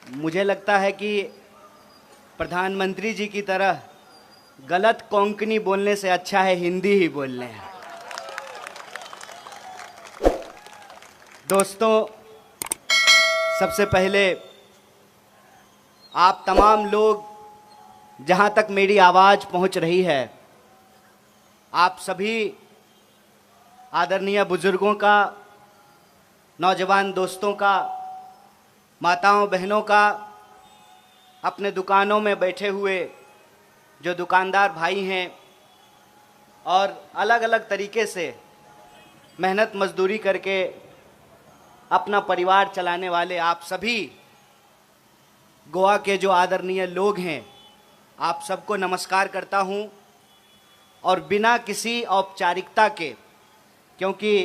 मुझे लगता है कि प्रधानमंत्री जी की तरह गलत कोंकणी बोलने से अच्छा है हिंदी ही बोल लें। दोस्तों, सबसे पहले आप तमाम लोग जहां तक मेरी आवाज़ पहुंच रही है, आप सभी आदरणीय बुजुर्गों का, नौजवान दोस्तों का, माताओं बहनों का, अपने दुकानों में बैठे हुए जो दुकानदार भाई हैं और अलग अलग तरीके से मेहनत मजदूरी करके अपना परिवार चलाने वाले आप सभी गोवा के जो आदरणीय लोग हैं, आप सबको नमस्कार करता हूं। और बिना किसी औपचारिकता के, क्योंकि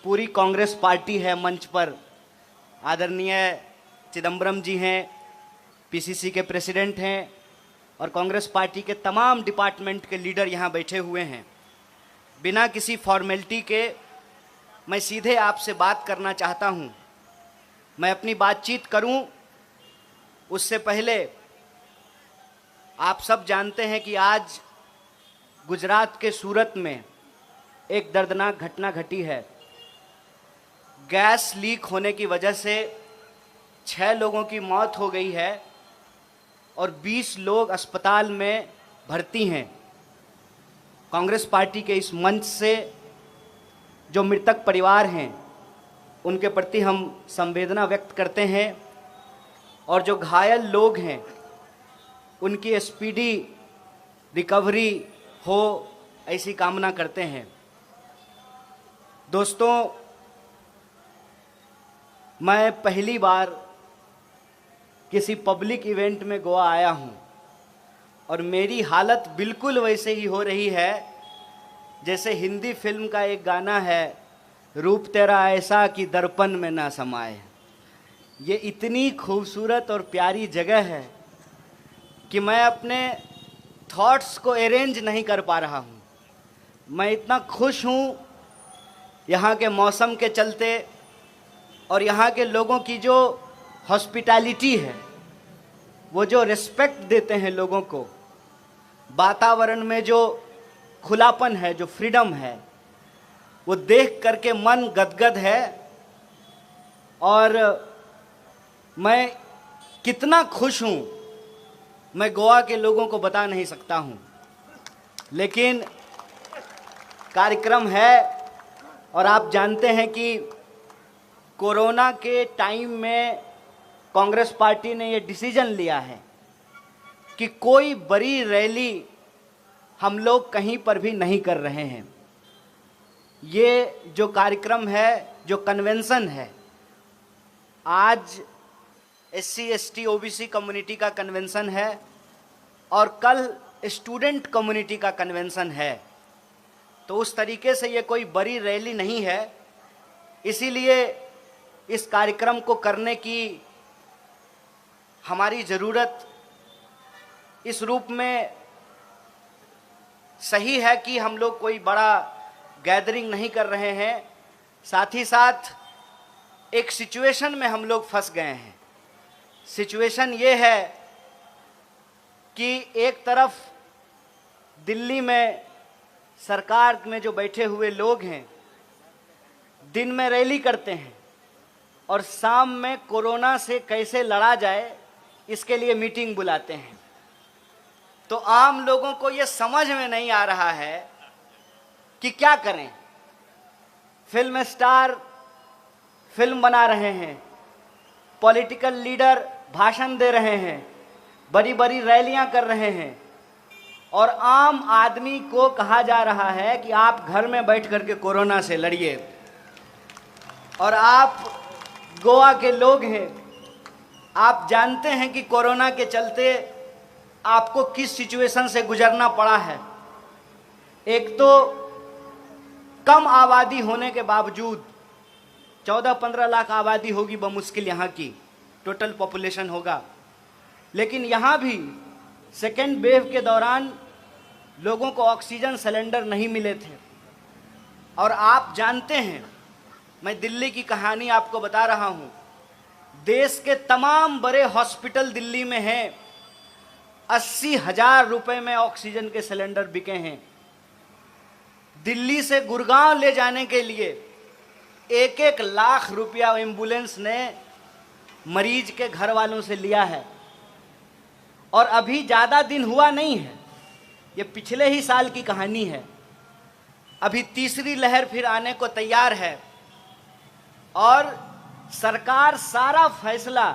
पूरी कांग्रेस पार्टी है मंच पर, आदरणीय चिदम्बरम जी हैं, पीसीसी के प्रेसिडेंट हैं और कांग्रेस पार्टी के तमाम डिपार्टमेंट के लीडर यहाँ बैठे हुए हैं। बिना किसी फॉर्मेलिटी के मैं सीधे आपसे बात करना चाहता हूँ। मैं अपनी बातचीत करूँ उससे पहले आप सब जानते हैं कि आज गुजरात के सूरत में एक दर्दनाक घटना घटी है। गैस लीक होने की वजह से 6 लोगों की मौत हो गई है और 20 लोग अस्पताल में भर्ती हैं। कांग्रेस पार्टी के इस मंच से जो मृतक परिवार हैं उनके प्रति हम संवेदना व्यक्त करते हैं और जो घायल लोग हैं उनकी स्पीडी रिकवरी हो ऐसी कामना करते हैं। दोस्तों, मैं पहली बार किसी पब्लिक इवेंट में गोवा आया हूं और मेरी हालत बिल्कुल वैसे ही हो रही है जैसे हिंदी फिल्म का एक गाना है, रूप तेरा ऐसा कि दर्पण में ना समाए। ये इतनी खूबसूरत और प्यारी जगह है कि मैं अपने थॉट्स को अरेंज नहीं कर पा रहा हूँ। मैं इतना खुश हूँ यहाँ के मौसम के चलते और यहाँ के लोगों की जो हॉस्पिटैलिटी है, वो जो रिस्पेक्ट देते हैं लोगों को, वातावरण में जो खुलापन है, जो फ्रीडम है, वो देख करके मन गदगद है। और मैं कितना खुश हूँ मैं गोवा के लोगों को बता नहीं सकता हूँ। लेकिन कार्यक्रम है और आप जानते हैं कि कोरोना के टाइम में कांग्रेस पार्टी ने ये डिसीजन लिया है कि कोई बड़ी रैली हम लोग कहीं पर भी नहीं कर रहे हैं। ये जो कार्यक्रम है, जो कन्वेंशन है, आज SC ST OBC कम्युनिटी का कन्वेंशन है और कल स्टूडेंट कम्युनिटी का कन्वेंशन है। तो उस तरीके से ये कोई बड़ी रैली नहीं है, इसीलिए इस कार्यक्रम को करने की हमारी ज़रूरत इस रूप में सही है कि हम लोग कोई बड़ा गैदरिंग नहीं कर रहे हैं। साथ ही साथ एक सिचुएशन में हम लोग फंस गए हैं। सिचुएशन ये है कि एक तरफ दिल्ली में सरकार में जो बैठे हुए लोग हैं दिन में रैली करते हैं और शाम में कोरोना से कैसे लड़ा जाए इसके लिए मीटिंग बुलाते हैं। तो आम लोगों को ये समझ में नहीं आ रहा है कि क्या करें। फिल्म स्टार फिल्म बना रहे हैं, पॉलिटिकल लीडर भाषण दे रहे हैं, बड़ी बड़ी रैलियां कर रहे हैं और आम आदमी को कहा जा रहा है कि आप घर में बैठ करके कोरोना से लड़िए। और आप गोवा के लोग हैं, आप जानते हैं कि कोरोना के चलते आपको किस सिचुएशन से गुजरना पड़ा है। एक तो कम आबादी होने के बावजूद 14-15 लाख आबादी होगी बमुश्किल यहाँ की, टोटल पॉपुलेशन होगा, लेकिन यहाँ भी सेकेंड वेव के दौरान लोगों को ऑक्सीजन सिलेंडर नहीं मिले थे। और आप जानते हैं, मैं दिल्ली की कहानी आपको बता रहा हूँ, देश के तमाम बड़े हॉस्पिटल दिल्ली में हैं। 80,000 रुपए में ऑक्सीजन के सिलेंडर बिके हैं। दिल्ली से गुड़गांव ले जाने के लिए 1-1 लाख रुपया एम्बुलेंस ने मरीज के घर वालों से लिया है। और अभी ज़्यादा दिन हुआ नहीं है, ये पिछले ही साल की कहानी है। अभी तीसरी लहर फिर आने को तैयार है और सरकार सारा फैसला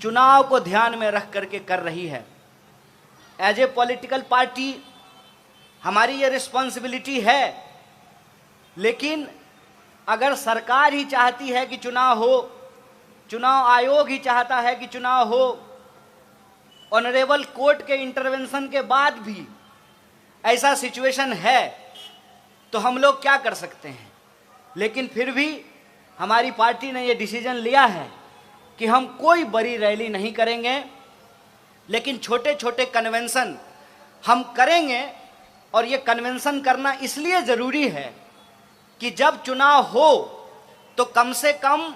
चुनाव को ध्यान में रख करके कर रही है। एज ए पॉलिटिकल पार्टी हमारी ये रिस्पॉन्सिबिलिटी है, लेकिन अगर सरकार ही चाहती है कि चुनाव हो, चुनाव आयोग ही चाहता है कि चुनाव हो, ऑनरेबल कोर्ट के इंटरवेंशन के बाद भी ऐसा सिचुएशन है तो हम लोग क्या कर सकते हैं। लेकिन फिर भी हमारी पार्टी ने ये डिसीजन लिया है कि हम कोई बड़ी रैली नहीं करेंगे, लेकिन छोटे छोटे कन्वेंशन हम करेंगे। और ये कन्वेंशन करना इसलिए ज़रूरी है कि जब चुनाव हो तो कम से कम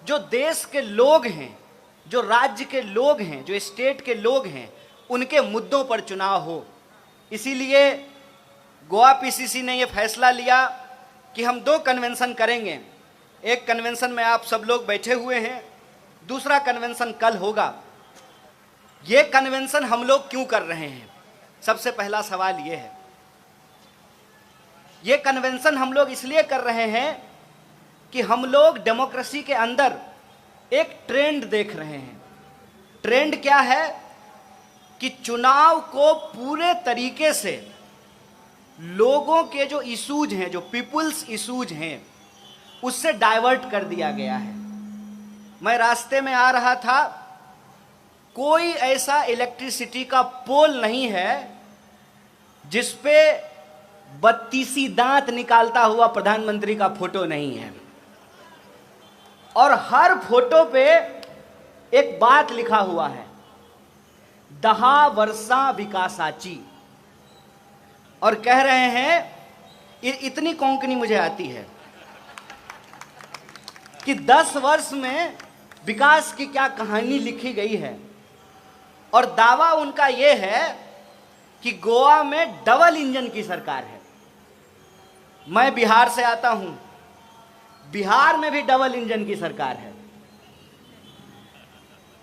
जो देश के लोग हैं, जो राज्य के लोग हैं, जो स्टेट के लोग हैं, उनके मुद्दों पर चुनाव हो। इसीलिए गोवा पीसीसी ने ये फैसला लिया कि हम 2 कन्वेंशन करेंगे। एक कन्वेंशन में आप सब लोग बैठे हुए हैं, दूसरा कन्वेंशन कल होगा। ये कन्वेंशन हम लोग क्यों कर रहे हैं? सबसे पहला सवाल ये है, ये कन्वेंशन हम लोग इसलिए कर रहे हैं कि हम लोग डेमोक्रेसी के अंदर एक ट्रेंड देख रहे हैं। ट्रेंड क्या है कि चुनाव को पूरे तरीके से लोगों के जो इशूज हैं, जो पीपुल्स इशूज हैं, उससे डाइवर्ट कर दिया गया है। मैं रास्ते में आ रहा था, कोई ऐसा इलेक्ट्रिसिटी का पोल नहीं है जिसपे 32 दांत निकालता हुआ प्रधानमंत्री का फोटो नहीं है। और हर फोटो पे एक बात लिखा हुआ है, 10 वर्षा विकासाची। और कह रहे हैं, इतनी कोंकणी मुझे आती है कि 10 वर्ष में विकास की क्या कहानी लिखी गई है। और दावा उनका यह है कि गोवा में डबल इंजन की सरकार है। मैं बिहार से आता हूं, बिहार में भी डबल इंजन की सरकार है।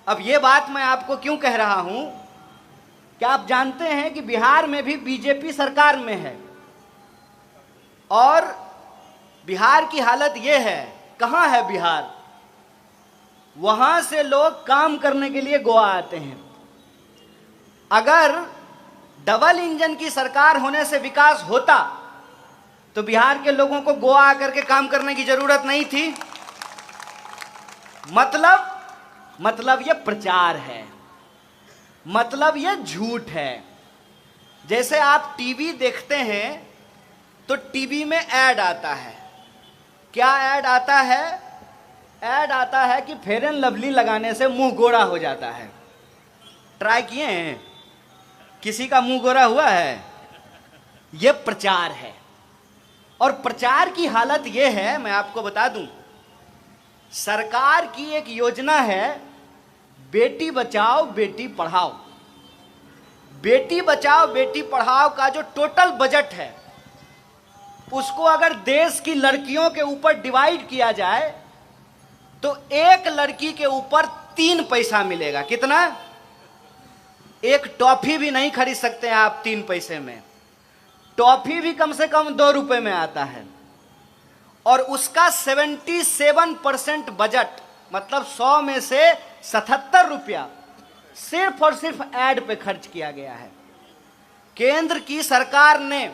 अब यह बात मैं आपको क्यों कह रहा हूं कि आप जानते हैं कि बिहार में भी बीजेपी सरकार में है। और बिहार की हालत यह है, कहां है बिहार? वहां से लोग काम करने के लिए गोवा आते हैं। अगर डबल इंजन की सरकार होने से विकास होता तो बिहार के लोगों को गोवा आकर के काम करने की जरूरत नहीं थी। मतलब ये प्रचार है, मतलब ये झूठ है। जैसे आप टीवी देखते हैं तो टीवी में ऐड आता है। क्या ऐड आता है? ऐड आता है कि फेयर एंड लवली लगाने से मुंह गोरा हो जाता है। ट्राई किए हैं? किसी का मुंह गोरा हुआ है? यह प्रचार है। और प्रचार की हालत यह है, मैं आपको बता दूं, सरकार की एक योजना है, बेटी बचाओ बेटी पढ़ाओ। बेटी बचाओ बेटी पढ़ाओ का जो टोटल बजट है, उसको अगर देश की लड़कियों के ऊपर डिवाइड किया जाए तो एक लड़की के ऊपर 3 पैसा मिलेगा। कितना? एक टॉफी भी नहीं खरीद सकते हैं आप 3 पैसे में। टॉफी भी कम से कम 2 रुपए में आता है। और उसका 77% बजट, मतलब 100 में से 77 रुपया सिर्फ और सिर्फ ऐड पे खर्च किया गया है। केंद्र की सरकार ने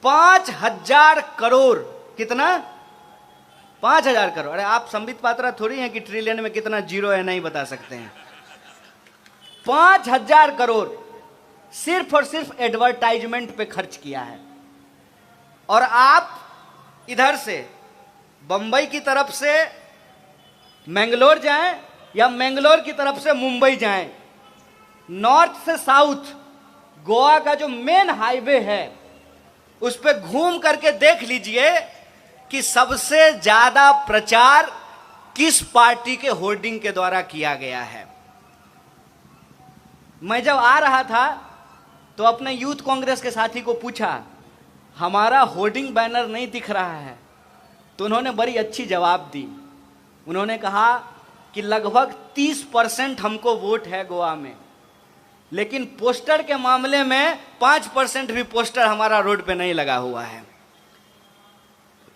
5,000 करोड़, कितना? 5,000 करोड़। अरे आप संबित पात्रा थोड़ी हैं कि ट्रिलियन में कितना जीरो है नहीं बता सकते हैं। 5,000 करोड़ सिर्फ और सिर्फ एडवर्टाइजमेंट पे खर्च किया है। और आप इधर से बंबई की तरफ से मैंगलोर जाएं या मैंगलोर की तरफ से मुंबई जाएं, नॉर्थ से साउथ गोवा का जो मेन हाईवे है उस पे घूम करके देख लीजिए कि सबसे ज्यादा प्रचार किस पार्टी के होर्डिंग के द्वारा किया गया है। मैं जब आ रहा था तो अपने यूथ कांग्रेस के साथी को पूछा, हमारा होर्डिंग बैनर नहीं दिख रहा है, तो उन्होंने बड़ी अच्छी जवाब दी। उन्होंने कहा कि लगभग 30% हमको वोट है गोवा में, लेकिन पोस्टर के मामले में 5% भी पोस्टर हमारा रोड पे नहीं लगा हुआ है।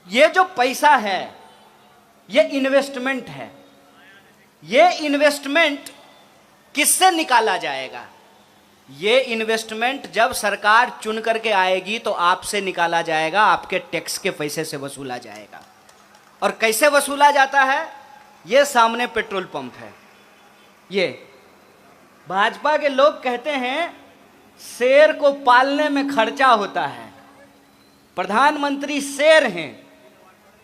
ये जो पैसा है ये इन्वेस्टमेंट है। ये इन्वेस्टमेंट किससे निकाला जाएगा? ये इन्वेस्टमेंट जब सरकार चुन करके आएगी तो आपसे निकाला जाएगा, आपके टैक्स के पैसे से वसूला जाएगा। और कैसे वसूला जाता है? ये सामने पेट्रोल पंप है। ये भाजपा के लोग कहते हैं शेर को पालने में खर्चा होता है। प्रधानमंत्री शेर हैं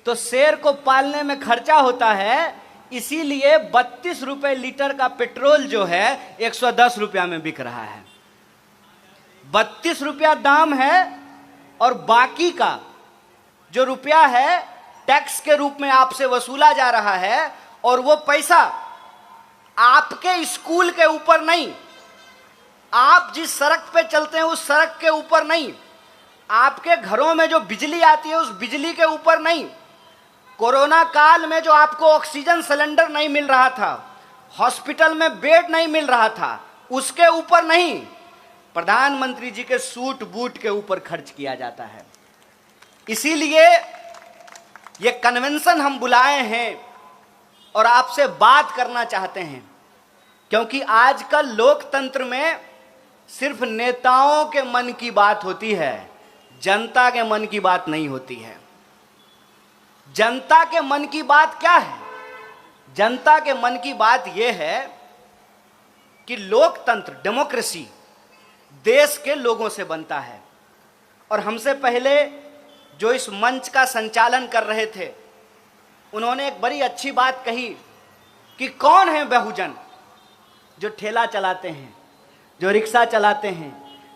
तो शेर को पालने में खर्चा होता है, इसीलिए 32 रुपए लीटर का पेट्रोल जो है 110 रुपया में बिक रहा है। 32 रुपया दाम है और बाकी का जो रुपया है टैक्स के रूप में आपसे वसूला जा रहा है। और वो पैसा आपके स्कूल के ऊपर नहीं, आप जिस सड़क पे चलते हैं उस सड़क के ऊपर नहीं, आपके घरों में जो बिजली आती है उस बिजली के ऊपर नहीं, कोरोना काल में जो आपको ऑक्सीजन सिलेंडर नहीं मिल रहा था, हॉस्पिटल में बेड नहीं मिल रहा था, उसके ऊपर नहीं, प्रधानमंत्री जी के सूट बूट के ऊपर खर्च किया जाता है। इसीलिए ये कन्वेंशन हम बुलाए हैं और आपसे बात करना चाहते हैं, क्योंकि आजकल लोकतंत्र में सिर्फ नेताओं के मन की बात होती है, जनता के मन की बात नहीं होती है। जनता के मन की बात क्या है? जनता के मन की बात यह है कि लोकतंत्र, डेमोक्रेसी देश के लोगों से बनता है। और हमसे पहले जो इस मंच का संचालन कर रहे थे उन्होंने एक बड़ी अच्छी बात कही कि कौन है बहुजन? जो ठेला चलाते हैं, जो रिक्शा चलाते हैं,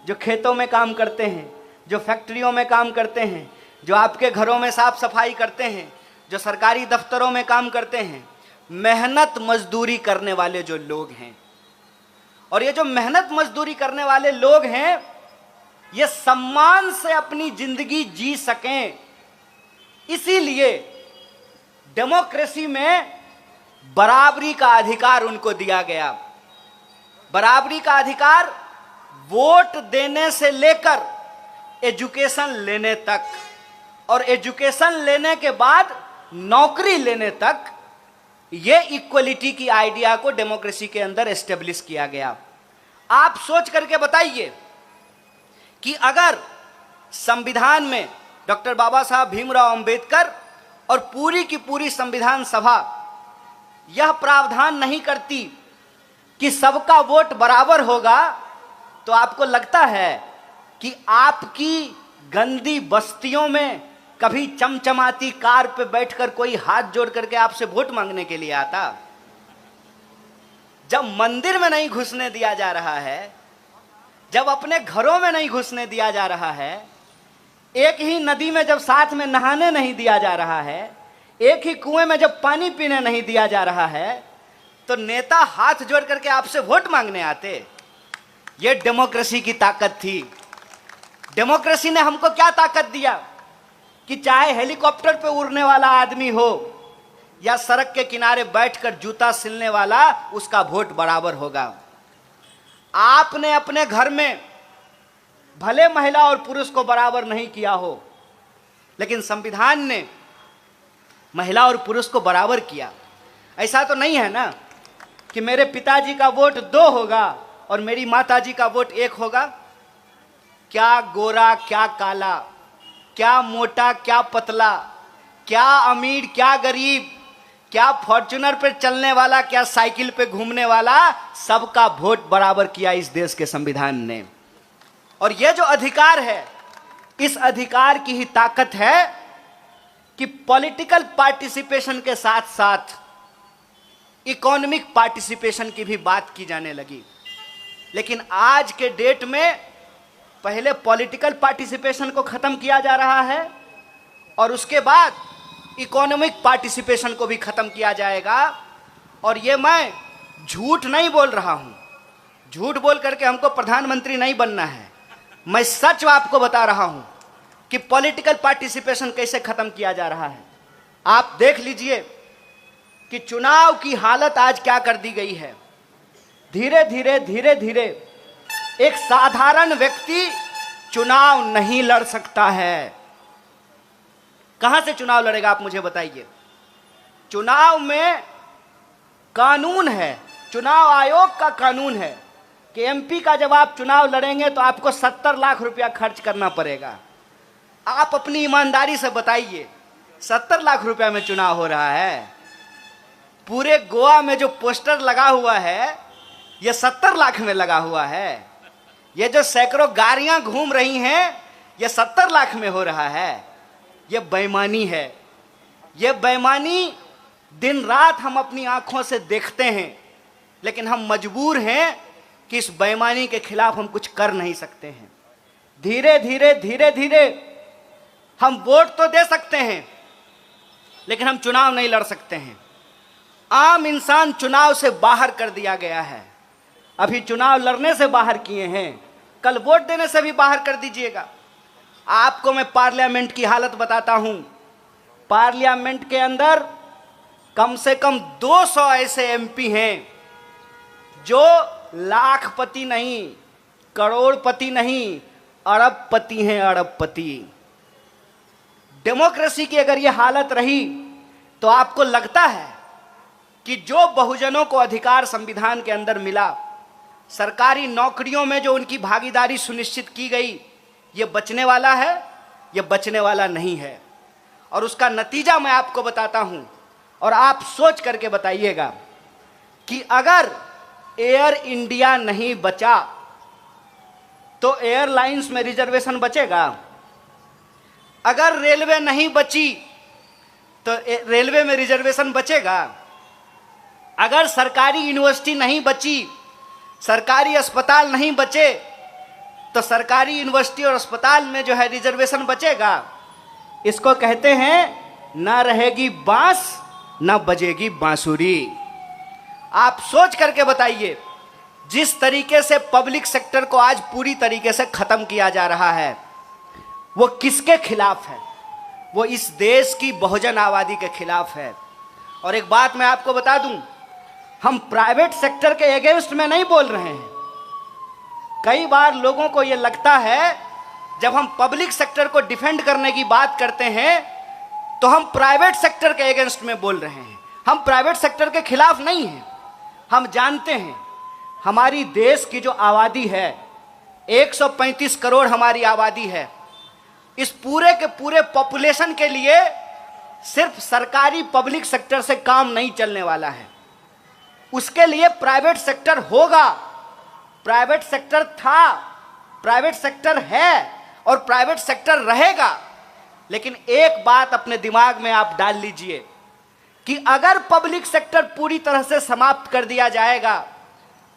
जो खेतों में काम करते हैं, जो फैक्ट्रियों में काम करते हैं, जो आपके घरों में साफ सफाई करते हैं, जो सरकारी दफ्तरों में काम करते हैं, मेहनत मजदूरी करने वाले जो लोग हैं। और ये जो मेहनत मजदूरी करने वाले लोग हैं ये सम्मान से अपनी जिंदगी जी सकें, इसीलिए डेमोक्रेसी में बराबरी का अधिकार उनको दिया गया। बराबरी का अधिकार वोट देने से लेकर एजुकेशन लेने तक, और एजुकेशन लेने के बाद नौकरी लेने तक, ये इक्वलिटी की आइडिया को डेमोक्रेसी के अंदर एस्टेब्लिश किया गया। आप सोच करके बताइए कि अगर संविधान में डॉक्टर बाबा साहब भीमराव अंबेडकर और पूरी की पूरी संविधान सभा यह प्रावधान नहीं करती कि सबका वोट बराबर होगा, तो आपको लगता है कि आपकी गंदी बस्तियों में कभी चमचमाती कार पे बैठकर कोई हाथ जोड़ करके आपसे वोट मांगने के लिए आता? जब मंदिर में नहीं घुसने दिया जा रहा है, जब अपने घरों में नहीं घुसने दिया जा रहा है, एक ही नदी में जब साथ में नहाने नहीं दिया जा रहा है, एक ही कुएं में जब पानी पीने नहीं दिया जा रहा है, तो नेता हाथ जोड़ करके आपसे वोट मांगने आते? ये डेमोक्रेसी की ताकत थी। डेमोक्रेसी ने हमको क्या ताकत दिया कि चाहे हेलीकॉप्टर पे उड़ने वाला आदमी हो या सड़क के किनारे बैठकर जूता सिलने वाला, उसका वोट बराबर होगा। आपने अपने घर में भले महिला और पुरुष को बराबर नहीं किया हो, लेकिन संविधान ने महिला और पुरुष को बराबर किया। ऐसा तो नहीं है ना कि मेरे पिताजी का वोट 2 होगा और मेरी माताजी का वोट 1 होगा। क्या गोरा क्या काला, क्या मोटा क्या पतला, क्या अमीर क्या गरीब, क्या फॉर्च्यूनर पे चलने वाला क्या साइकिल पे घूमने वाला, सबका वोट बराबर किया इस देश के संविधान ने। और ये जो अधिकार है, इस अधिकार की ही ताकत है कि पॉलिटिकल पार्टिसिपेशन के साथ साथ इकोनॉमिक पार्टिसिपेशन की भी बात की जाने लगी। लेकिन आज के डेट में पहले पॉलिटिकल पार्टिसिपेशन को खत्म किया जा रहा है और उसके बाद इकोनॉमिक पार्टिसिपेशन को भी खत्म किया जाएगा। और ये मैं झूठ नहीं बोल रहा हूं, झूठ बोल करके हमको प्रधानमंत्री नहीं बनना है, मैं सच आपको बता रहा हूं कि पॉलिटिकल पार्टिसिपेशन कैसे खत्म किया जा रहा है। आप देख लीजिए कि चुनाव की हालत आज क्या कर दी गई है। धीरे धीरे एक साधारण व्यक्ति चुनाव नहीं लड़ सकता है। कहां से चुनाव लड़ेगा आप मुझे बताइए। चुनाव में कानून है, चुनाव आयोग का कानून है कि एमपी का जब आप चुनाव लड़ेंगे तो आपको 70 लाख रुपया खर्च करना पड़ेगा। आप अपनी ईमानदारी से बताइए 70 लाख रुपया में चुनाव हो रहा है? पूरे गोवा में जो पोस्टर लगा हुआ है ये 70 लाख में लगा हुआ है। ये जो सैकड़ों गाड़ियां घूम रही हैं ये 70 लाख में हो रहा है। ये बेईमानी है। ये बेईमानी दिन रात हम अपनी आंखों से देखते हैं, लेकिन हम मजबूर हैं कि इस बेईमानी के खिलाफ हम कुछ कर नहीं सकते हैं। धीरे धीरे हम वोट तो दे सकते हैं, लेकिन हम चुनाव नहीं लड़ सकते हैं। आम इंसान चुनाव से बाहर कर दिया गया है। अभी चुनाव लड़ने से बाहर किए हैं, कल वोट देने से भी बाहर कर दीजिएगा। आपको मैं पार्लियामेंट की हालत बताता हूं। पार्लियामेंट के अंदर कम से कम 200 ऐसे एमपी हैं जो लाखपति नहीं, करोड़पति नहीं, अरबपति हैं, अरबपति। डेमोक्रेसी की अगर यह हालत रही तो आपको लगता है कि जो बहुजनों को अधिकार संविधान के अंदर मिला, सरकारी नौकरियों में जो उनकी भागीदारी सुनिश्चित की गई, ये बचने वाला है? ये बचने वाला नहीं है। और उसका नतीजा मैं आपको बताता हूं, और आप सोच करके बताइएगा कि अगर एयर इंडिया नहीं बचा तो एयरलाइंस में रिजर्वेशन बचेगा? अगर रेलवे नहीं बची तो रेलवे में रिजर्वेशन बचेगा? अगर सरकारी यूनिवर्सिटी नहीं बची, सरकारी अस्पताल नहीं बचे, तो सरकारी यूनिवर्सिटी और अस्पताल में जो है रिजर्वेशन बचेगा? इसको कहते हैं ना रहेगी बांस ना बजेगी बांसुरी। आप सोच करके बताइए, जिस तरीके से पब्लिक सेक्टर को आज पूरी तरीके से खत्म किया जा रहा है, वो किसके खिलाफ है? वो इस देश की बहुजन आबादी के खिलाफ है। और एक बात मैं आपको बता दूं, हम प्राइवेट सेक्टर के अगेंस्ट में नहीं बोल रहे हैं। कई बार लोगों को यह लगता है जब हम पब्लिक सेक्टर को डिफेंड करने की बात करते हैं तो हम प्राइवेट सेक्टर के अगेंस्ट में बोल रहे हैं। हम प्राइवेट सेक्टर के खिलाफ नहीं हैं। हम जानते हैं हमारी देश की जो आबादी है, 135 करोड़ हमारी आबादी है। इस पूरे के पूरे पॉपुलेशन के लिए सिर्फ सरकारी पब्लिक सेक्टर से काम नहीं चलने वाला है। उसके लिए प्राइवेट सेक्टर होगा। प्राइवेट सेक्टर था, प्राइवेट सेक्टर है और प्राइवेट सेक्टर रहेगा। लेकिन एक बात अपने दिमाग में आप डाल लीजिए कि अगर पब्लिक सेक्टर पूरी तरह से समाप्त कर दिया जाएगा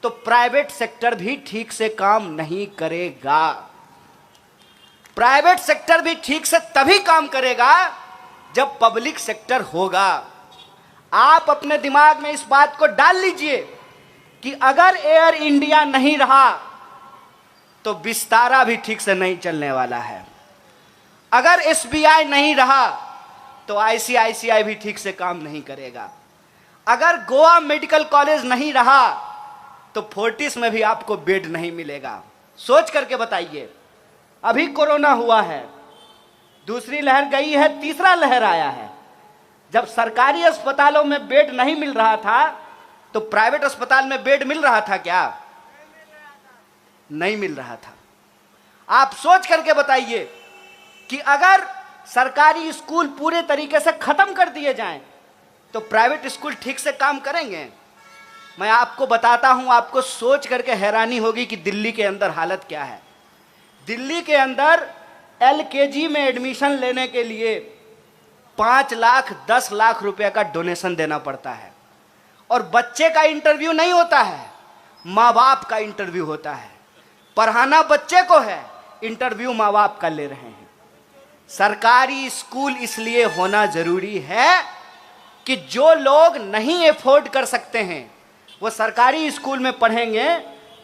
तो प्राइवेट सेक्टर भी ठीक से काम नहीं करेगा। प्राइवेट सेक्टर भी ठीक से तभी काम करेगा जब पब्लिक सेक्टर होगा। आप अपने दिमाग में इस बात को डाल लीजिए कि अगर एयर इंडिया नहीं रहा तो विस्तारा भी ठीक से नहीं चलने वाला है। अगर एसबीआई नहीं रहा तो आईसीआईसीआई भी ठीक से काम नहीं करेगा। अगर गोवा मेडिकल कॉलेज नहीं रहा तो फोर्टिस में भी आपको बेड नहीं मिलेगा। सोच करके बताइए, अभी कोरोना हुआ है, दूसरी लहर गई है, तीसरा लहर आया है। जब सरकारी अस्पतालों में बेड नहीं मिल रहा था तो प्राइवेट अस्पताल में बेड मिल रहा था क्या? नहीं मिल रहा था। आप सोच करके बताइए कि अगर सरकारी स्कूल पूरे तरीके से खत्म कर दिए जाएं तो प्राइवेट स्कूल ठीक से काम करेंगे? मैं आपको बताता हूं, आपको सोच करके हैरानी होगी कि दिल्ली के अंदर हालत क्या है। दिल्ली के अंदर एलकेजी में एडमिशन लेने के लिए 5 लाख 10 लाख रुपए का डोनेशन देना पड़ता है। और बच्चे का इंटरव्यू नहीं होता है, माँ बाप का इंटरव्यू होता है। पढ़ाना बच्चे को है, इंटरव्यू माँ बाप का ले रहे हैं। सरकारी स्कूल इसलिए होना जरूरी है कि जो लोग नहीं अफोर्ड कर सकते हैं वो सरकारी स्कूल में पढ़ेंगे,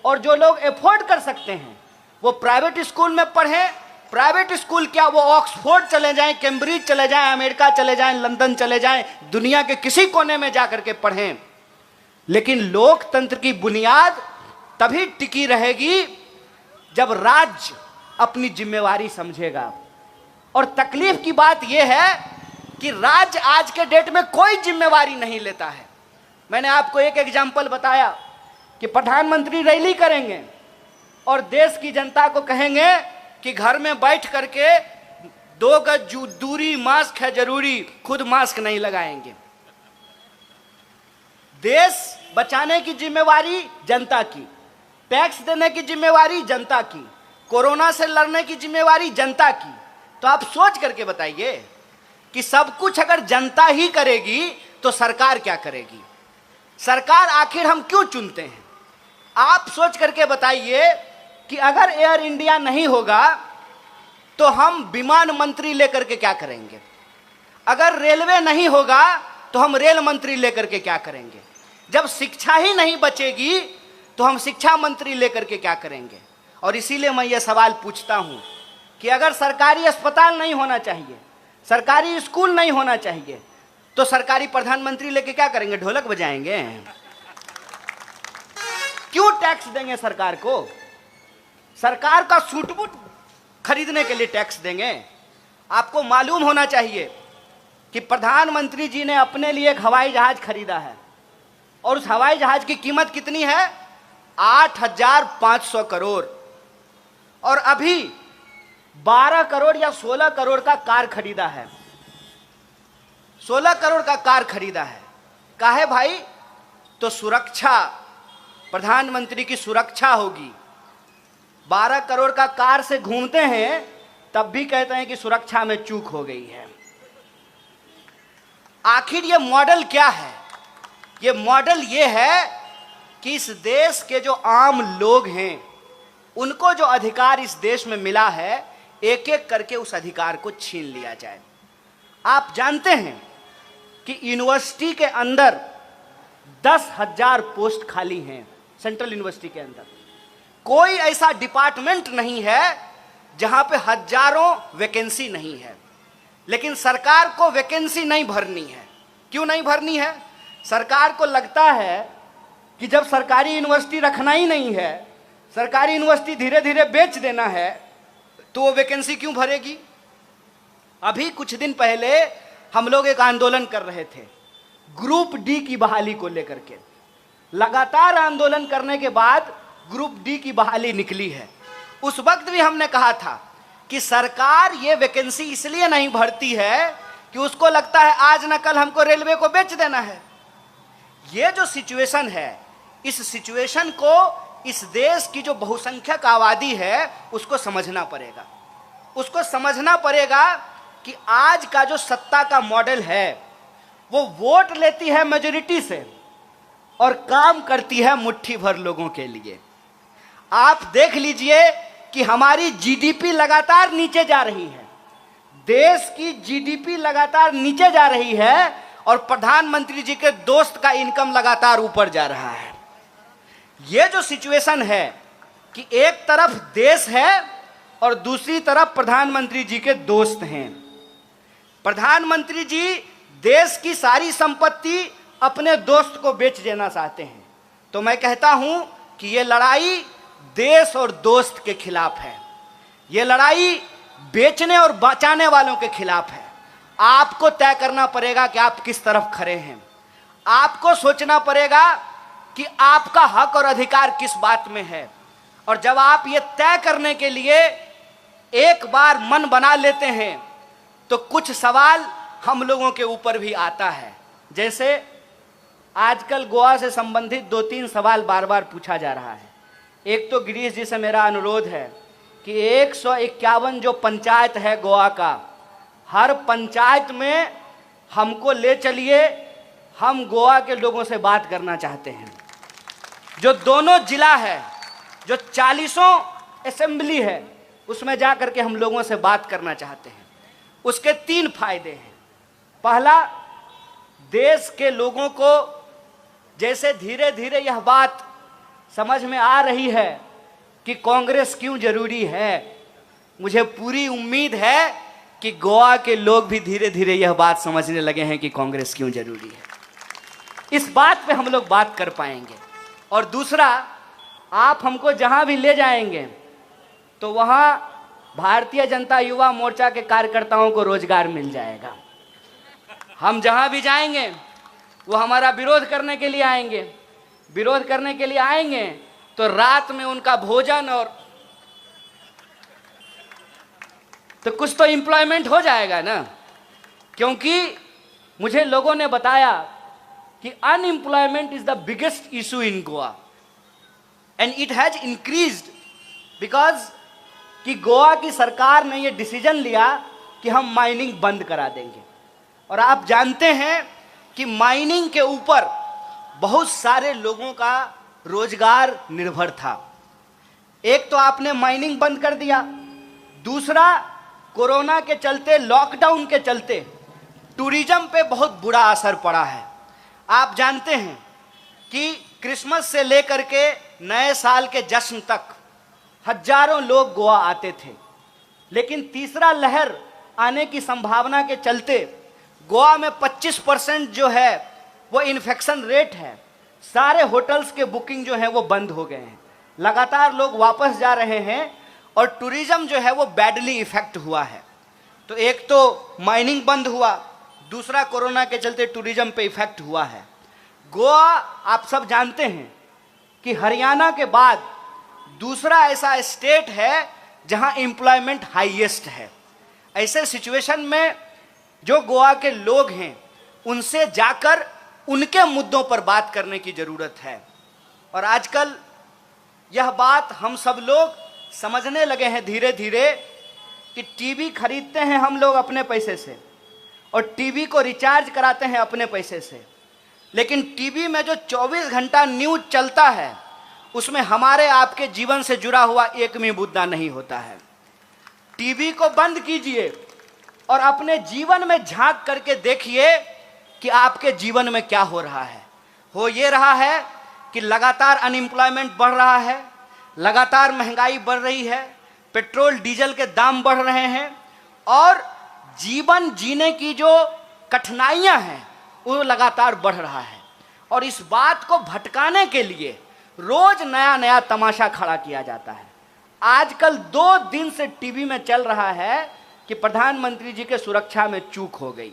और जो लोग अफोर्ड कर सकते हैं वो प्राइवेट स्कूल में पढ़ें। प्राइवेट स्कूल क्या, वो ऑक्सफोर्ड चले जाएं, कैम्ब्रिज चले जाएं, अमेरिका चले जाएं, लंदन चले जाएं, दुनिया के किसी कोने में जा करके पढ़ें। लेकिन लोकतंत्र की बुनियाद तभी टिकी रहेगी जब राज्य अपनी जिम्मेवारी समझेगा। और तकलीफ की बात यह है कि राज्य आज के डेट में कोई जिम्मेवारी नहीं लेता है। मैंने आपको एक एग्जाम्पल बताया कि प्रधानमंत्री रैली करेंगे और देश की जनता को कहेंगे कि घर में बैठ करके 2 गज दूरी, मास्क है जरूरी, खुद मास्क नहीं लगाएंगे। देश बचाने की जिम्मेवारी जनता की, टैक्स देने की जिम्मेवारी जनता की, कोरोना से लड़ने की जिम्मेवारी जनता की। तो आप सोच करके बताइए कि सब कुछ अगर जनता ही करेगी तो सरकार क्या करेगी? सरकार आखिर हम क्यों चुनते हैं? आप सोच करके बताइए कि अगर एयर इंडिया नहीं होगा तो हम विमान मंत्री लेकर के क्या करेंगे? अगर रेलवे नहीं होगा तो हम रेल मंत्री लेकर के क्या करेंगे? जब शिक्षा ही नहीं बचेगी तो हम शिक्षा मंत्री लेकर के क्या करेंगे? और इसीलिए मैं ये सवाल पूछता हूं कि अगर सरकारी अस्पताल नहीं होना चाहिए, सरकारी स्कूल नहीं होना चाहिए, तो सरकारी प्रधानमंत्री लेके क्या करेंगे? ढोलक बजाएंगे? क्यों टैक्स देंगे सरकार को? सरकार का सूट बूट खरीदने के लिए टैक्स देंगे? आपको मालूम होना चाहिए कि प्रधानमंत्री जी ने अपने लिए एक हवाई जहाज खरीदा है, और उस हवाई जहाज की कीमत कितनी है? 8,500 करोड़। और अभी 12 करोड़ या 16 करोड़ का कार खरीदा है। 16 करोड़ का कार खरीदा है। काहे भाई? तो सुरक्षा, प्रधानमंत्री की सुरक्षा होगी। 12 करोड़ का कार से घूमते हैं तब भी कहते हैं कि सुरक्षा में चूक हो गई है। आखिर ये मॉडल क्या है? ये मॉडल ये है कि इस देश के जो आम लोग हैं उनको जो अधिकार इस देश में मिला है, एक एक करके उस अधिकार को छीन लिया जाए। आप जानते हैं कि यूनिवर्सिटी के अंदर 10,000 पोस्ट खाली हैं। सेंट्रल यूनिवर्सिटी के अंदर कोई ऐसा डिपार्टमेंट नहीं है जहां पे हजारों वैकेंसी नहीं है। लेकिन सरकार को वैकेंसी नहीं भरनी है। क्यों नहीं भरनी है? सरकार को लगता है कि जब सरकारी यूनिवर्सिटी रखना ही नहीं है, सरकारी यूनिवर्सिटी धीरे धीरे बेच देना है, तो वो वैकेंसी क्यों भरेगी? अभी कुछ दिन पहले हम लोग एक आंदोलन कर रहे थे ग्रुप डी की बहाली को लेकर के। लगातार आंदोलन करने के बाद ग्रुप डी की बहाली निकली है। उस वक्त भी हमने कहा था कि सरकार ये वैकेंसी इसलिए नहीं भरती है कि उसको लगता है आज न कल हमको रेलवे को बेच देना है। ये जो सिचुएशन है, इस सिचुएशन को इस देश की जो बहुसंख्यक आबादी है उसको समझना पड़ेगा। उसको समझना पड़ेगा कि आज का जो सत्ता का मॉडल है वो वोट लेती है मेजॉरिटी से और काम करती है मुट्ठी भर लोगों के लिए। आप देख लीजिए कि हमारी जीडीपी लगातार नीचे जा रही है। देश की जीडीपी लगातार नीचे जा रही है और प्रधानमंत्री जी के दोस्त का इनकम लगातार ऊपर जा रहा है। ये जो सिचुएशन है कि एक तरफ देश है और दूसरी तरफ प्रधानमंत्री जी के दोस्त हैं। प्रधानमंत्री जी देश की सारी संपत्ति अपने दोस्त को बेच देना चाहते हैं। तो मैं कहता हूं कि ये लड़ाई देश और दोस्त के खिलाफ है। ये लड़ाई बेचने और बचाने वालों के खिलाफ है। आपको तय करना पड़ेगा कि आप किस तरफ खड़े हैं। आपको सोचना पड़ेगा कि आपका हक और अधिकार किस बात में है। और जब आप ये तय करने के लिए एक बार मन बना लेते हैं तो कुछ सवाल हम लोगों के ऊपर भी आता है। जैसे आजकल गोवा से संबंधित 2-3 सवाल बार बार पूछा जा रहा है। एक तो गिरीश जी से मेरा अनुरोध है कि 151 जो पंचायत है गोवा का, हर पंचायत में हमको ले चलिए। हम गोवा के लोगों से बात करना चाहते हैं। जो दोनों जिला है, जो 40 असेंबली है, उसमें जा करके हम लोगों से बात करना चाहते हैं। उसके 3 फायदे हैं। पहला, देश के लोगों को जैसे धीरे धीरे यह बात समझ में आ रही है कि कांग्रेस क्यों जरूरी है, मुझे पूरी उम्मीद है कि गोवा के लोग भी धीरे धीरे यह बात समझने लगे हैं कि कांग्रेस क्यों जरूरी है। इस बात पे हम लोग बात कर पाएंगे। और दूसरा, आप हमको जहां भी ले जाएंगे तो वहां भारतीय जनता युवा मोर्चा के कार्यकर्ताओं को रोजगार मिल जाएगा। हम जहां भी जाएंगे वो हमारा विरोध करने के लिए आएंगे, विरोध करने के लिए आएंगे तो रात में उनका भोजन और तो कुछ तो एम्प्लॉयमेंट हो जाएगा ना। क्योंकि मुझे लोगों ने बताया कि unemployment is the biggest issue in Goa and it has increased because कि गोवा की सरकार ने यह डिसीजन लिया कि हम माइनिंग बंद करा देंगे। और आप जानते हैं कि माइनिंग के ऊपर बहुत सारे लोगों का रोजगार निर्भर था। एक तो आपने माइनिंग बंद कर दिया, दूसरा कोरोना के चलते, लॉकडाउन के चलते टूरिज्म पे बहुत बुरा असर पड़ा है। आप जानते हैं कि क्रिसमस से लेकर के नए साल के जश्न तक हजारों लोग गोवा आते थे, लेकिन तीसरा लहर आने की संभावना के चलते गोवा में 25% जो है वो इन्फेक्शन रेट है। सारे होटल्स के बुकिंग जो है वो बंद हो गए हैं, लगातार लोग वापस जा रहे हैं और टूरिज्म जो है वो बैडली इफेक्ट हुआ है। तो एक तो माइनिंग बंद हुआ, दूसरा कोरोना के चलते टूरिज्म पे इफेक्ट हुआ है। गोवा, आप सब जानते हैं कि हरियाणा के बाद दूसरा ऐसा स्टेट है जहां एम्प्लॉयमेंट हाईएस्ट है। ऐसे सिचुएशन में जो गोवा के लोग हैं उनसे जाकर उनके मुद्दों पर बात करने की जरूरत है। और आजकल यह बात हम सब लोग समझने लगे हैं धीरे धीरे कि टीवी खरीदते हैं हम लोग अपने पैसे से और टीवी को रिचार्ज कराते हैं अपने पैसे से, लेकिन टीवी में जो 24 घंटा न्यूज चलता है उसमें हमारे आपके जीवन से जुड़ा हुआ एक भी मुद्दा नहीं होता है। टीवी को बंद कीजिए और अपने जीवन में झांक करके देखिए कि आपके जीवन में क्या हो रहा है। हो ये रहा है कि लगातार अनएम्प्लॉयमेंट बढ़ रहा है, लगातार महंगाई बढ़ रही है, पेट्रोल डीजल के दाम बढ़ रहे हैं और जीवन जीने की जो कठिनाइयां हैं वो लगातार बढ़ रहा है। और इस बात को भटकाने के लिए रोज नया नया तमाशा खड़ा किया जाता है। आजकल 2 दिन से टीवी में चल रहा है कि प्रधानमंत्री जी के सुरक्षा में चूक हो गई।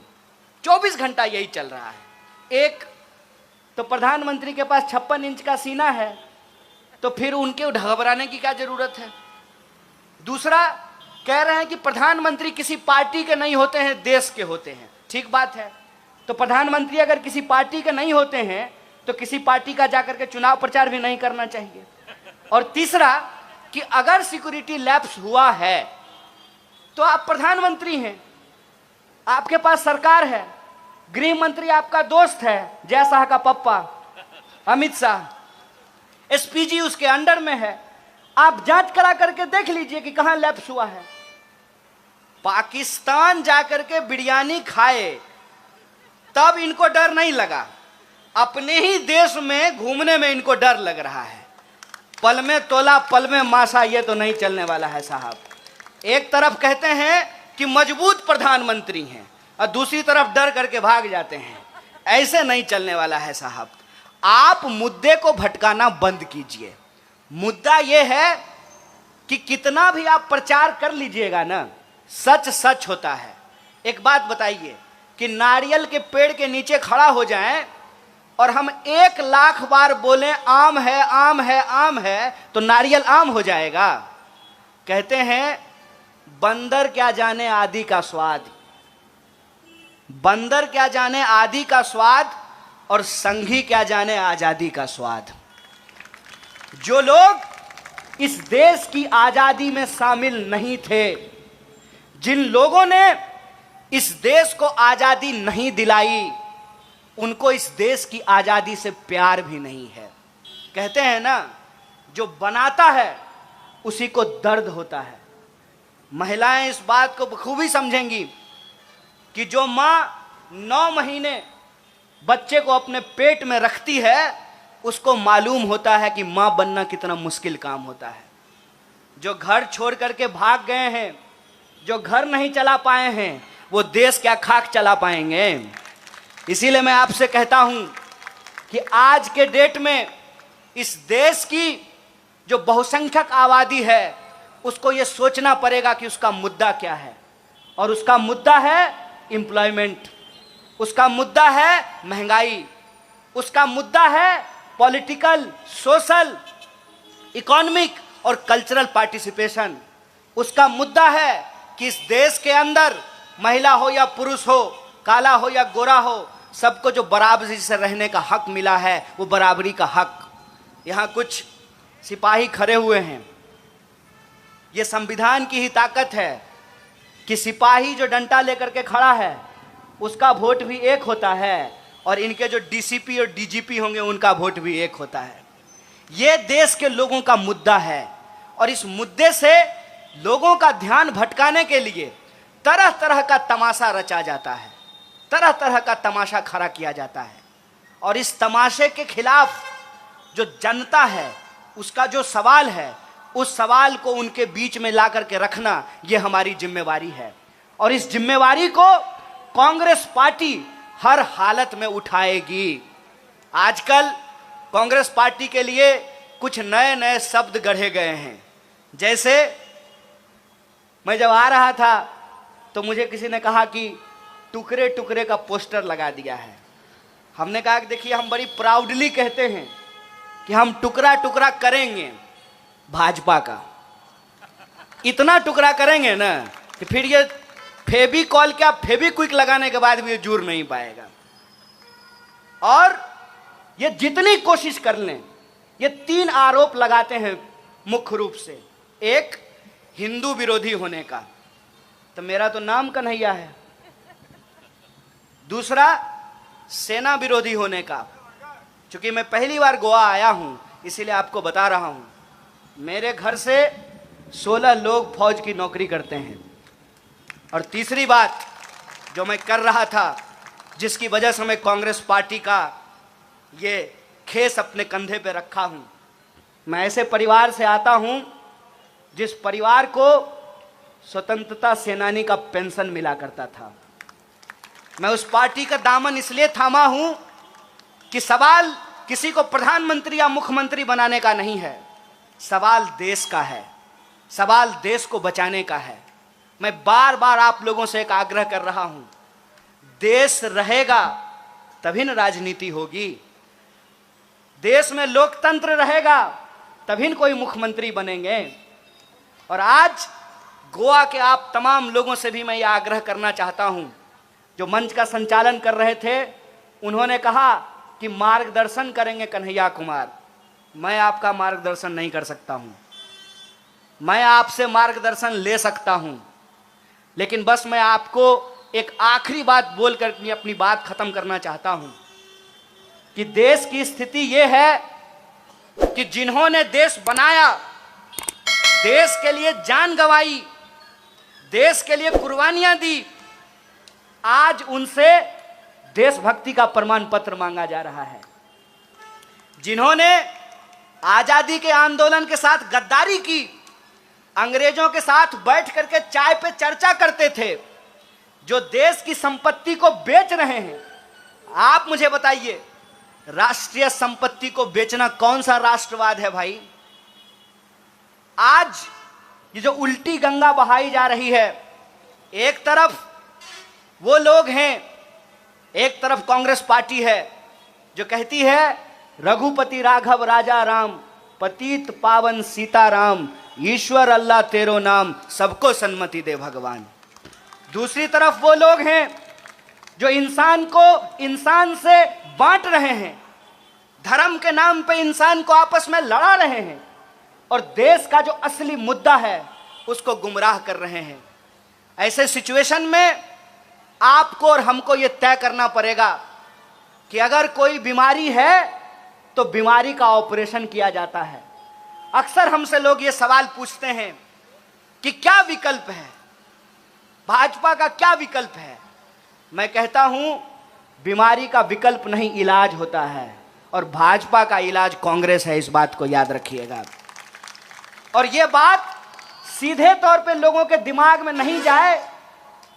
24 घंटा यही चल रहा है। एक तो प्रधानमंत्री के पास 56 इंच का सीना है, तो फिर उनके घबराने की क्या जरूरत है। दूसरा, कह रहे हैं कि प्रधानमंत्री किसी पार्टी के नहीं होते हैं, देश के होते हैं। ठीक बात है, तो प्रधानमंत्री अगर किसी पार्टी के नहीं होते हैं तो किसी पार्टी का जाकर के चुनाव प्रचार भी नहीं करना चाहिए। और तीसरा कि अगर सिक्योरिटी लैप्स हुआ है तो आप प्रधानमंत्री हैं, आपके पास सरकार है, गृह मंत्री आपका दोस्त है, जय शाह का पप्पा अमित शाह, एसपीजी उसके अंडर में है। आप जांच करा करके देख लीजिए कि कहां लैप्स हुआ है। पाकिस्तान जाकर के बिरयानी खाए तब इनको डर नहीं लगा, अपने ही देश में घूमने में इनको डर लग रहा है। पल में तोला पल में मासा, ये तो नहीं चलने वाला है साहब। एक तरफ कहते हैं कि मजबूत प्रधानमंत्री हैं और दूसरी तरफ डर करके भाग जाते हैं, ऐसे नहीं चलने वाला है साहब। आप मुद्दे को भटकाना बंद कीजिए। मुद्दा यह है कि कितना भी आप प्रचार कर लीजिएगा ना, सच सच होता है। एक बात बताइए कि नारियल के पेड़ के नीचे खड़ा हो जाएं और हम 1 लाख बार बोलें आम है आम है आम है, तो नारियल आम हो जाएगा। कहते हैं बंदर क्या जाने आदि का स्वाद, बंदर क्या जाने आदि का स्वाद और संघी क्या जाने आजादी का स्वाद। जो लोग इस देश की आजादी में शामिल नहीं थे, जिन लोगों ने इस देश को आजादी नहीं दिलाई, उनको इस देश की आजादी से प्यार भी नहीं है। कहते हैं ना, जो बनाता है उसी को दर्द होता है। महिलाएं इस बात को बखूबी समझेंगी कि जो माँ 9 महीने बच्चे को अपने पेट में रखती है उसको मालूम होता है कि माँ बनना कितना मुश्किल काम होता है। जो घर छोड़ करके भाग गए हैं, जो घर नहीं चला पाए हैं, वो देश क्या खाक चला पाएंगे। इसीलिए मैं आपसे कहता हूं कि आज के डेट में इस देश की जो बहुसंख्यक आबादी है उसको ये सोचना पड़ेगा कि उसका मुद्दा क्या है। और उसका मुद्दा है एम्प्लॉयमेंट, उसका मुद्दा है महंगाई, उसका मुद्दा है पॉलिटिकल, सोशल, इकोनॉमिक और कल्चरल पार्टिसिपेशन। उसका मुद्दा है कि इस देश के अंदर महिला हो या पुरुष हो, काला हो या गोरा हो, सबको जो बराबरी से रहने का हक मिला है वो बराबरी का हक। यहाँ कुछ सिपाही खड़े हुए हैं, ये संविधान की ही ताकत है कि सिपाही जो डंडा लेकर के खड़ा है उसका वोट भी एक होता है और इनके जो डीसीपी और डीजीपी होंगे उनका वोट भी एक होता है। ये देश के लोगों का मुद्दा है और इस मुद्दे से लोगों का ध्यान भटकाने के लिए तरह तरह का तमाशा रचा जाता है, तरह तरह का तमाशा खड़ा किया जाता है। और इस तमाशे के खिलाफ जो जनता है उसका जो सवाल है उस सवाल को उनके बीच में ला करके रखना ये हमारी जिम्मेवारी है। और इस जिम्मेवारी को कांग्रेस पार्टी हर हालत में उठाएगी। आजकल कांग्रेस पार्टी के लिए कुछ नए नए शब्द गढ़े गए हैं। जैसे मैं जब आ रहा था तो मुझे किसी ने कहा कि टुकड़े टुकड़े का पोस्टर लगा दिया है। हमने कहा कि देखिए हम बड़ी प्राउडली कहते हैं कि हम टुकड़ा टुकड़ा करेंगे भाजपा का, इतना टुकड़ा करेंगे ना कि फिर ये फेविकॉल क्या फेविक्विक लगाने के बाद भी ये जुड़ नहीं पाएगा। और ये जितनी कोशिश कर लें, ये 3 आरोप लगाते हैं मुख्य रूप से। एक, हिंदू विरोधी होने का, तो मेरा तो नाम कन्हैया है। दूसरा, सेना विरोधी होने का, क्योंकि मैं पहली बार गोवा आया हूं इसीलिए आपको बता रहा हूं। मेरे घर से 16 लोग फौज की नौकरी करते हैं। और तीसरी बात जो मैं कर रहा था, जिसकी वजह से मैं कांग्रेस पार्टी का ये खेस अपने कंधे पे रखा हूं, मैं ऐसे परिवार से आता हूं जिस परिवार को स्वतंत्रता सेनानी का पेंशन मिला करता था। मैं उस पार्टी का दामन इसलिए थामा हूं कि सवाल किसी को प्रधानमंत्री या मुख्यमंत्री बनाने का नहीं है, सवाल देश का है, सवाल देश को बचाने का है। मैं बार बार आप लोगों से एक आग्रह कर रहा हूं, देश रहेगा तभी न राजनीति होगी, देश में लोकतंत्र रहेगा तभी न कोई मुख्यमंत्री बनेंगे। और आज गोवा के आप तमाम लोगों से भी मैं ये आग्रह करना चाहता हूं, जो मंच का संचालन कर रहे थे उन्होंने कहा कि मार्गदर्शन करेंगे कन्हैया कुमार। मैं आपका मार्गदर्शन नहीं कर सकता हूं, मैं आपसे मार्गदर्शन ले सकता हूं, लेकिन बस मैं आपको एक आखिरी बात बोलकर अपनी बात खत्म करना चाहता हूं कि देश की स्थिति यह है कि जिन्होंने देश बनाया, देश के लिए जान गंवाई, देश के लिए कुर्बानियां दी, आज उनसे देशभक्ति का प्रमाण पत्र मांगा जा रहा है। जिन्होंने आजादी के आंदोलन के साथ गद्दारी की, अंग्रेजों के साथ बैठ करके चाय पे चर्चा करते थे, जो देश की संपत्ति को बेच रहे हैं, आप मुझे बताइए राष्ट्रीय संपत्ति को बेचना कौन सा राष्ट्रवाद है भाई? आज ये जो उल्टी गंगा बहाई जा रही है, एक तरफ वो लोग हैं, एक तरफ कांग्रेस पार्टी है जो कहती है रघुपति राघव राजा राम, पतित पावन सीताराम, ईश्वर अल्लाह तेरो नाम, सबको सन्मति दे भगवान। दूसरी तरफ वो लोग हैं जो इंसान को इंसान से बांट रहे हैं, धर्म के नाम पे इंसान को आपस में लड़ा रहे हैं और देश का जो असली मुद्दा है उसको गुमराह कर रहे हैं। ऐसे सिचुएशन में आपको और हमको ये तय करना पड़ेगा कि अगर कोई बीमारी है तो बीमारी का ऑपरेशन किया जाता है। अक्सर हमसे लोग ये सवाल पूछते हैं कि क्या विकल्प है, भाजपा का क्या विकल्प है? मैं कहता हूं बीमारी का विकल्प नहीं, इलाज होता है, और भाजपा का इलाज कांग्रेस है, इस बात को याद रखिएगा। और यह बात सीधे तौर पे लोगों के दिमाग में नहीं जाए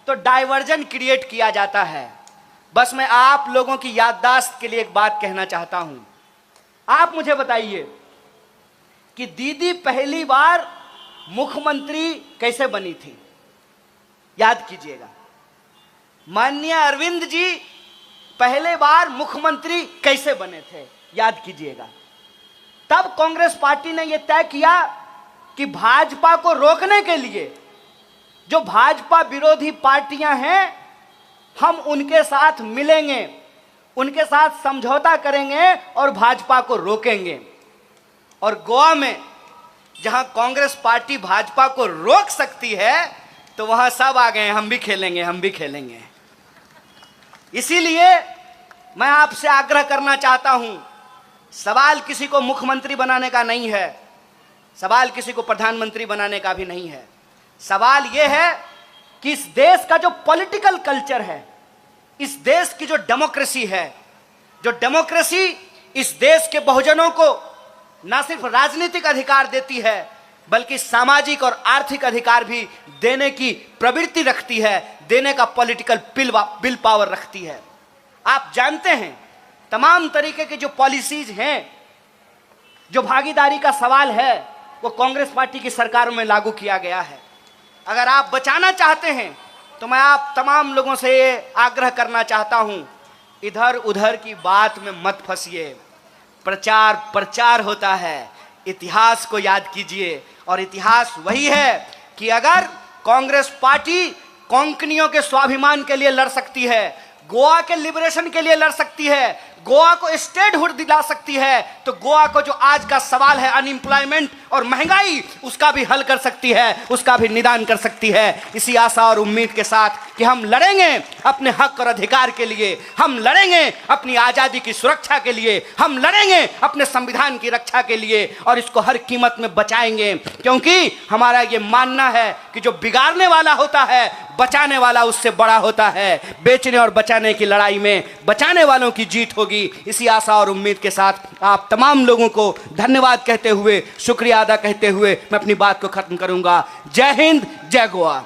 तो डाइवर्जन क्रिएट किया जाता है। बस मैं आप लोगों की याददाश्त के लिए एक बात कहना चाहता हूं। आप मुझे बताइए कि दीदी पहली बार मुख्यमंत्री कैसे बनी थी? याद कीजिएगा। माननीय अरविंद जी पहले बार मुख्यमंत्री कैसे बने थे? याद कीजिएगा। तब कांग्रेस पार्टी ने यह तय किया कि भाजपा को रोकने के लिए जो भाजपा विरोधी पार्टियां हैं, हम उनके साथ मिलेंगे, उनके साथ समझौता करेंगे और भाजपा को रोकेंगे। और गोवा में जहां कांग्रेस पार्टी भाजपा को रोक सकती है, तो वहां सब आ गए, हम भी खेलेंगे, हम भी खेलेंगे। इसीलिए मैं आपसे आग्रह करना चाहता हूं, सवाल किसी को मुख्यमंत्री बनाने का नहीं है, सवाल किसी को प्रधानमंत्री बनाने का भी नहीं है। सवाल यह है कि इस देश का जो पॉलिटिकल कल्चर है, इस देश की जो डेमोक्रेसी है, जो डेमोक्रेसी इस देश के बहुजनों को ना सिर्फ राजनीतिक अधिकार देती है, बल्कि सामाजिक और आर्थिक अधिकार भी देने की प्रवृत्ति रखती है, देने का पॉलिटिकल विल पावर रखती है। आप जानते हैं तमाम तरीके के जो पॉलिसीज हैं, जो भागीदारी का सवाल है, वो कांग्रेस पार्टी की सरकारों में लागू किया गया है। अगर आप बचाना चाहते हैं तो मैं आप तमाम लोगों से ये आग्रह करना चाहता हूं, इधर उधर की बात में मत फंसिए। प्रचार प्रचार होता है, इतिहास को याद कीजिए। और इतिहास वही है कि अगर कांग्रेस पार्टी कोंकणियों के स्वाभिमान के लिए लड़ सकती है, गोवा के लिबरेशन के लिए लड़ सकती है, गोवा को स्टेटहुड दिला सकती है, तो गोवा को जो आज का सवाल है अनएम्प्लॉयमेंट और महंगाई, उसका भी हल कर सकती है, उसका भी निदान कर सकती है। इसी आशा और उम्मीद के साथ कि हम लड़ेंगे अपने हक और अधिकार के लिए, हम लड़ेंगे अपनी आज़ादी की सुरक्षा के लिए, हम लड़ेंगे अपने संविधान की रक्षा के लिए, और इसको हर कीमत में बचाएंगे। क्योंकि हमारा ये मानना है कि जो बिगाड़ने वाला होता है, बचाने वाला उससे बड़ा होता है। बेचने और बचाने की लड़ाई में बचाने वालों की जीत होगी। इसी आशा और उम्मीद के साथ आप तमाम लोगों को धन्यवाद कहते हुए, शुक्रिया अदा कहते हुए मैं अपनी बात को खत्म करूंगा। जय हिंद, जय गोवा।